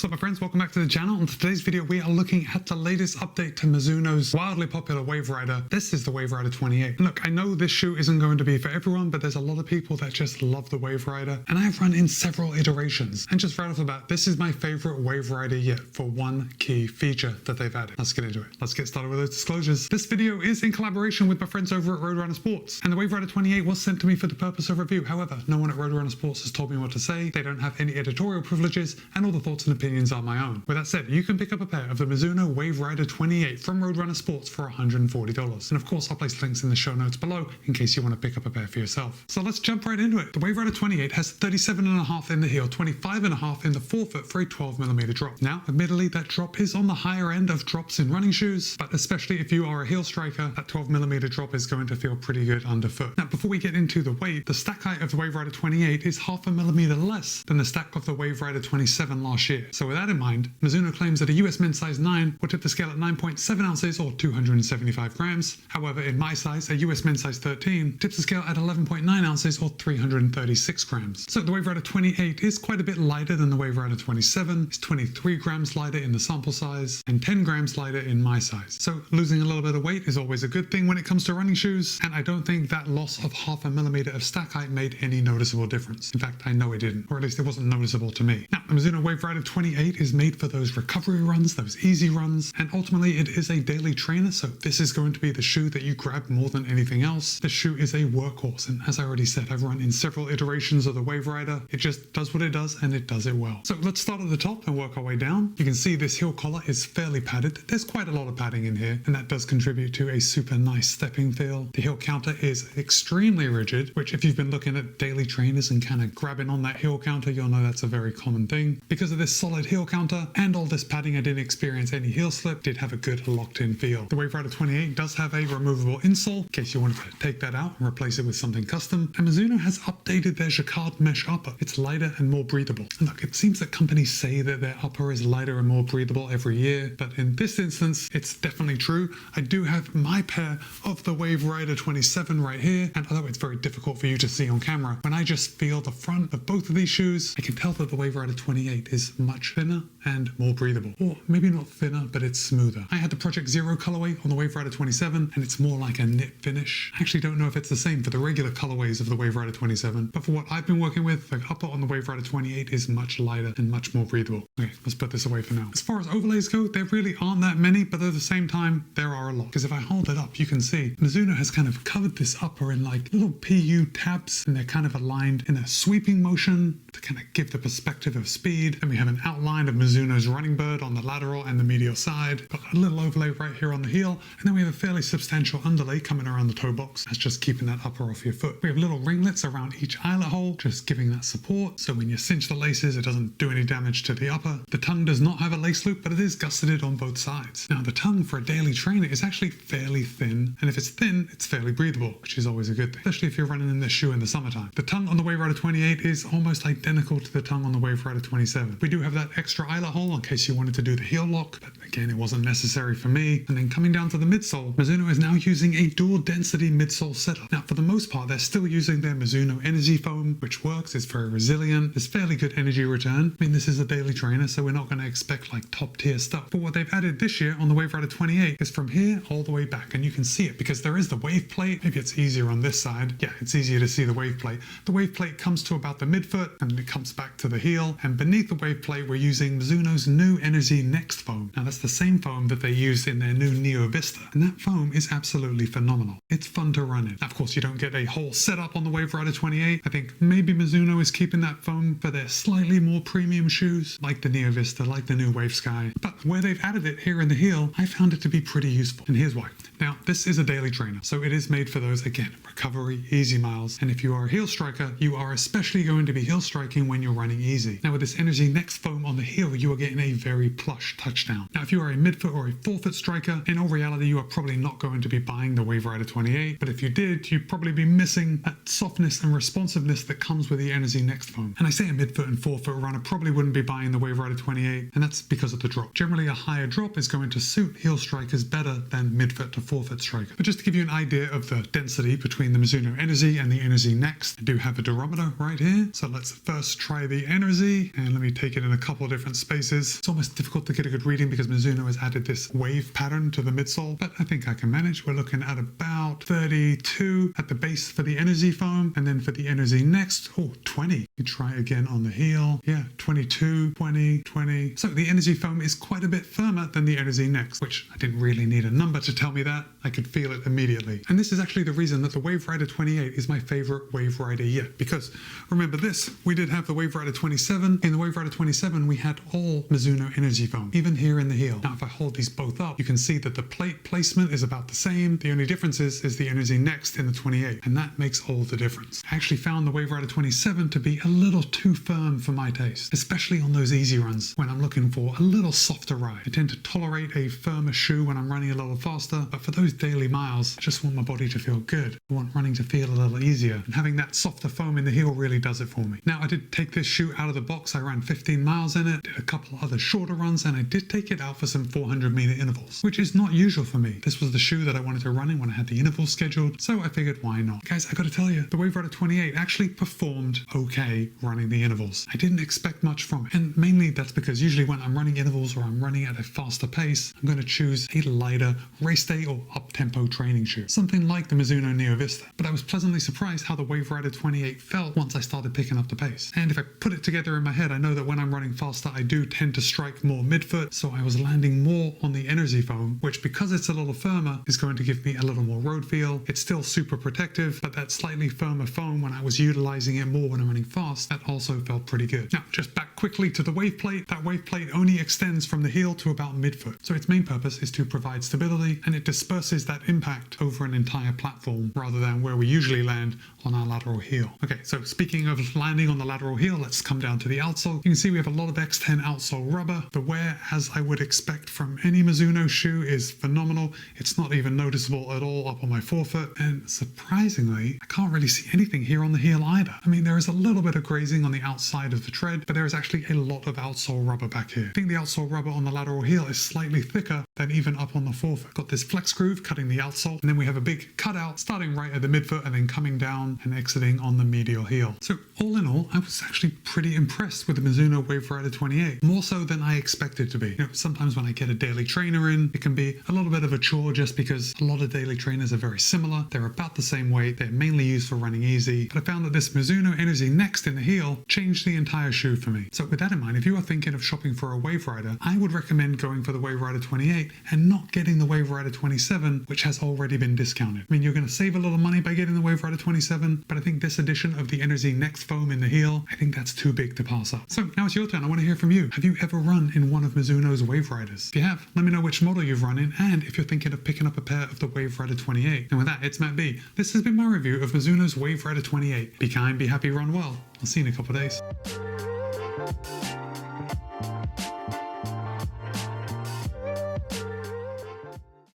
What's up my friends, welcome back to the channel. In today's video we are looking at the latest update to Mizuno's wildly popular Wave Rider. This is the Wave Rider 28. Look, I know this shoe isn't going to be for everyone, but there's a lot of people that just love the Wave Rider, and I have run in several iterations. And just right off the bat, this is my favorite Wave Rider yet for one key feature that they've added. Let's get into it. Let's get started with those disclosures. This video is in collaboration with my friends over at Roadrunner Sports, and the Wave Rider 28 was sent to me for the purpose of review. However, no one at Roadrunner Sports has told me what to say. They don't have any editorial privileges, and all the thoughts and opinions are my own. With that said, you can pick up a pair of the Mizuno Wave Rider 28 from Roadrunner Sports for $140. And of course, I'll place links in the show notes below in case you want to pick up a pair for yourself. So let's jump right into it. The Wave Rider 28 has 37.5 in the heel, 25.5 in the forefoot for a 12mm drop. Now, admittedly, that drop is on the higher end of drops in running shoes, but especially if you are a heel striker, that 12mm drop is going to feel pretty good underfoot. Now, before we get into the weight, the stack height of the Wave Rider 28 is 0.5 millimeter less than the stack of the Wave Rider 27 last year. So with that in mind, Mizuno claims that a US men's size 9 will tip the scale at 9.7 ounces or 275 grams. However, in my size, a US men's size 13 tips the scale at 11.9 ounces or 336 grams. So the Wave Rider 28 is quite a bit lighter than the Wave Rider 27. It's 23 grams lighter in the sample size and 10 grams lighter in my size. So losing a little bit of weight is always a good thing when it comes to running shoes, and I don't think that loss of 0.5 millimeter of stack height made any noticeable difference. In fact, I know it didn't, or at least it wasn't noticeable to me. Now, the Mizuno Wave Rider 28 is made for those recovery runs, those easy runs, and ultimately it is a daily trainer, so this is going to be the shoe that you grab more than anything else. This shoe is a workhorse, and as I already said, I've run in several iterations of the Wave Rider. It just does what it does, and it does it well. So let's start at the top and work our way down. You can see this heel collar is fairly padded. There's quite a lot of padding in here, and that does contribute to a super nice stepping feel. The heel counter is extremely rigid, which if you've been looking at daily trainers and kind of grabbing on that heel counter, you'll know that's a very common thing. Because of this solid heel counter and all this padding, I didn't experience any heel slip, did have a good locked in feel. The Wave Rider 28 does have a removable insole in case you wanted to take that out and replace it with something custom. And Mizuno has updated their jacquard mesh upper. It's lighter and more breathable. And look, it seems that companies say that their upper is lighter and more breathable every year, but in this instance, it's definitely true. I do have my pair of the Wave Rider 27 right here, and although it's very difficult for you to see on camera, when I just feel the front of both of these shoes, I can tell that the Wave Rider 28 is much thinner and more breathable. Or maybe not thinner, but it's smoother. I had the Project Zero colorway on the Wave Rider 27, and it's more like a knit finish. I actually don't know if it's the same for the regular colorways of the Wave Rider 27, but for what I've been working with, the upper on the Wave Rider 28 is much lighter and much more breathable. Okay, let's put this away for now. As far as overlays go, there really aren't that many, but at the same time, there are a lot. Because if I hold it up, you can see Mizuno has kind of covered this upper in like little PU tabs, and they're kind of aligned in a sweeping motion to kind of give the perspective of speed. And we have an outline of Mizuno's running bird on the lateral and the medial side. Got a little overlay right here on the heel, and then we have a fairly substantial underlay coming around the toe box. That's just keeping that upper off your foot. We have little ringlets around each eyelet hole, just giving that support. So when you cinch the laces, it doesn't do any damage to the upper. The tongue does not have a lace loop, but it is gusseted on both sides. Now the tongue for a daily trainer is actually fairly thin, and if it's thin, it's fairly breathable, which is always a good thing, especially if you're running in this shoe in the summertime. The tongue on the Wave Rider 28 is almost identical to the tongue on the Wave Rider 27. We do have that extra eyelet hole in case you wanted to do the heel lock, but again, it wasn't necessary for me. And then coming down to the midsole, Mizuno is now using a dual density midsole setup. Now for the most part, they're still using their Mizuno Energy Foam, which works, it's very resilient, there's fairly good energy return. I mean, this is a daily trainer, so we're not going to expect like top tier stuff. But what they've added this year on the Wave Rider 28 is from here all the way back, and you can see it because there is the wave plate. Maybe it's easier on this side. Yeah, it's easier to see the wave plate. The wave plate comes to about the midfoot and then it comes back to the heel, and beneath the wave plate we're using Mizuno's new Energy Next foam. Now that's the same foam that they used in their new Neo Vista, and that foam is absolutely phenomenal. It's fun to run in. Now, of course, you don't get a whole setup on the Wave Rider 28. I think maybe Mizuno is keeping that foam for their slightly more premium shoes, like the Neo Vista, like the new Wave Sky. But where they've added it here in the heel, I found it to be pretty useful, and here's why. Now, this is a daily trainer, so it is made for those, again, recovery, easy miles, and if you are a heel striker, you are especially going to be heel striking when you're running easy. Now, with this Energy Next foam on the heel, you are getting a very plush touchdown. Now, if you are a midfoot or a forefoot striker, in all reality, you are probably not going to be buying the Wave Rider 28, but if you did, you'd probably be missing that softness and responsiveness that comes with the Energy Next foam. And I say a midfoot and forefoot runner probably wouldn't be buying the Wave Rider 28, and that's because of the drop. Generally, a higher drop is going to suit heel strikers better than midfoot to forefoot striker. But just to give you an idea of the density between the Mizuno Energy and the Energy Next, I do have a durometer right here. So let's first try the Energy, and let me take it in a couple couple of different spaces. It's almost difficult to get a good reading because Mizuno has added this wave pattern to the midsole, but I think I can manage. We're looking at about 32 at the base for the energy foam, and then for the energy next, 20. You try again on the heel. Yeah, 22, 20, 20. So the energy foam is quite a bit firmer than the energy next, which I didn't really need a number to tell me that. I could feel it immediately. And this is actually the reason that the Wave Rider 28 is my favorite Wave Rider yet, because remember this, we did have the Wave Rider 27. In the Wave Rider 27, we had all Mizuno energy foam, even here in the heel. Now, if I hold these both up, you can see that the plate placement is about the same. The only difference is the energy next in the 28, and that makes all the difference. I actually found the Wave Rider 27 to be a little too firm for my taste, especially on those easy runs when I'm looking for a little softer ride. I tend to tolerate a firmer shoe when I'm running a little faster, but for those daily miles, I just want my body to feel good. I want running to feel a little easier, and having that softer foam in the heel really does it for me. Now, I did take this shoe out of the box. I ran 15 miles in it, did a couple other shorter runs, and I did take it out for some 400-meter intervals, which is not usual for me. This was the shoe that I wanted to run in when I had the intervals scheduled, so I figured why not. Guys, I gotta tell you, the Wave Rider 28 actually performed okay running the intervals. I didn't expect much from it, and mainly that's because usually when I'm running intervals or I'm running at a faster pace, I'm going to choose a lighter race day or up-tempo training shoe, something like the Mizuno Neo Vista. But I was pleasantly surprised how the Wave Rider 28 felt once I started picking up the pace. And if I put it together in my head, I know that when I'm running faster, I do tend to strike more midfoot, so I was landing more on the energy foam, which because it's a little firmer, is going to give me a little more road feel. It's still super protective, but that slightly firmer foam, when I was utilizing it more when I'm running fast, that also felt pretty good. Now, just back quickly to the wave plate. That wave plate only extends from the heel to about midfoot, so its main purpose is to provide stability, and it disperses that impact over an entire platform rather than where we usually land on our lateral heel. Okay, so speaking of landing on the lateral heel, let's come down to the outsole. You can see we have a lot of X10 outsole rubber. The wear, as I would expect from any Mizuno shoe, is phenomenal. It's not even noticeable at all up on my forefoot, and surprisingly, I can't really see anything here on the heel either. I mean, there is a little bit of grazing on the outside of the tread, but there is actually a lot of outsole rubber back here. I think the outsole rubber on the lateral heel is slightly thicker than even up on the forefoot. Got this flex groove cutting the outsole, and then we have a big cutout starting right at the midfoot and then coming down and exiting on the medial heel. So all in all, I was actually pretty impressed with the Mizuno Wave Rider 28, more so than I expected to be. You know, sometimes when I get a daily trainer in, it can be a little bit of a chore just because a lot of daily trainers are very similar. They're about the same weight. They're mainly used for running easy, but I found that this Mizuno Energy Next in the heel changed the entire shoe for me. So with that in mind, if you are thinking of shopping for a Wave Rider, I would recommend going for the Wave Rider 28 and not getting the Wave Rider 27, which has already been discounted. I mean, you're going to save a little money by getting the Wave Rider 27, but I think this edition of the Energy Next foam in the heel, I think that's too big to pass up. So now it's your turn. I want to hear from you. Have you ever run in one of Mizuno's Wave Riders? If you have, let me know which model you've run in and if you're thinking of picking up a pair of the Wave Rider 28. And with that, it's Matt B. This has been my review of Mizuno's Wave Rider 28. Be kind, be happy, run well. I'll see you in a couple of days.